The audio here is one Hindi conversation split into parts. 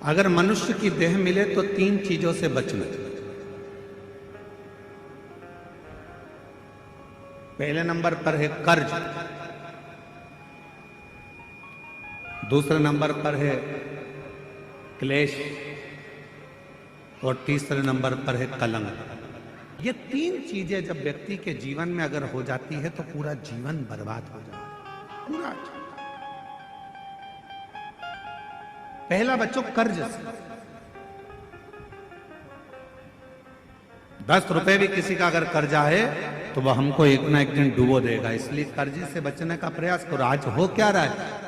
अगर मनुष्य की देह मिले तो 3 चीजों से बचना। पहले नंबर पर है कर्ज, दूसरे नंबर पर है क्लेश और तीसरे नंबर पर है कलंक। ये 3 चीजें जब व्यक्ति के जीवन में अगर हो जाती है तो पूरा जीवन बर्बाद हो जाता है, पूरा। पहला बच्चों कर्ज से। 10 रुपए भी किसी का अगर कर्जा है तो वह हमको एक ना एक दिन डुबो देगा, इसलिए कर्जे से बचने का प्रयास करो। आज हो क्या रहा है,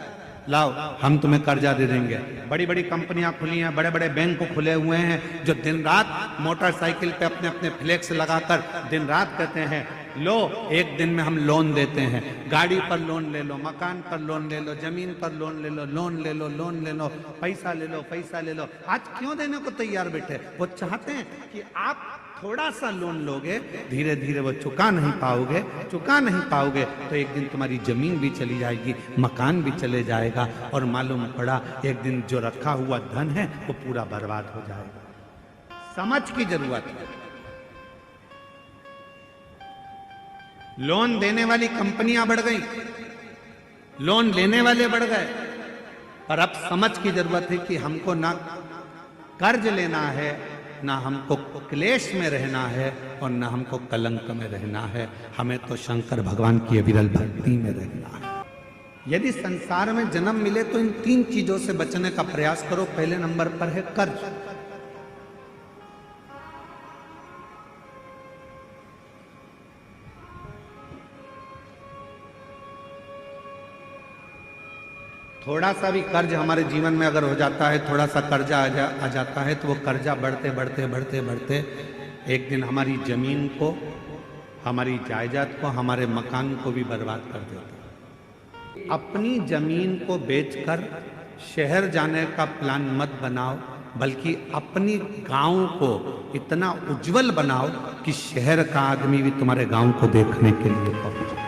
लाओ हम तुम्हें कर्जा दे देंगे। बड़ी बड़ी कंपनियां खुली हैं, बड़े बड़े बैंक खुले हुए हैं, जो दिन रात मोटरसाइकिल पे अपने अपने फ्लेक्स लगाकर दिन रात कहते हैं लो एक दिन में हम लोन देते हैं। गाड़ी पर लोन ले लो, मकान पर लोन ले लो, जमीन पर लोन ले लो, लोन ले लो, लोन ले लो, पैसा ले लो, पैसा ले लो। आज क्यों देने को तैयार बैठे? वो चाहते हैं कि आप थोड़ा सा लोन लोगे, धीरे धीरे वो चुका नहीं पाओगे तो एक दिन तुम्हारी जमीन भी चली जाएगी, मकान भी चले जाएगा और मालूम पड़ा एक दिन जो रखा हुआ धन है वो पूरा बर्बाद हो जाएगा। समझ की जरूरत है। लोन देने वाली कंपनियां बढ़ गई, लोन लेने वाले बढ़ गए, पर अब समझ की जरूरत है कि हमको ना कर्ज लेना है, ना हमको क्लेश में रहना है और ना हमको कलंक में रहना है। हमें तो शंकर भगवान की अविरल भक्ति में रहना है। यदि संसार में जन्म मिले तो इन 3 चीजों से बचने का प्रयास करो। पहले नंबर पर है कर्ज। थोड़ा सा भी कर्ज हमारे जीवन में अगर हो जाता है, थोड़ा सा कर्जा आ जाता है तो वो कर्जा बढ़ते बढ़ते बढ़ते बढ़ते एक दिन हमारी जमीन को, हमारी जायदाद को, हमारे मकान को भी बर्बाद कर देता है। अपनी जमीन को बेचकर शहर जाने का प्लान मत बनाओ, बल्कि अपनी गांव को इतना उज्जवल बनाओ कि शहर का आदमी भी तुम्हारे गांव को देखने के लिए पहुंचे।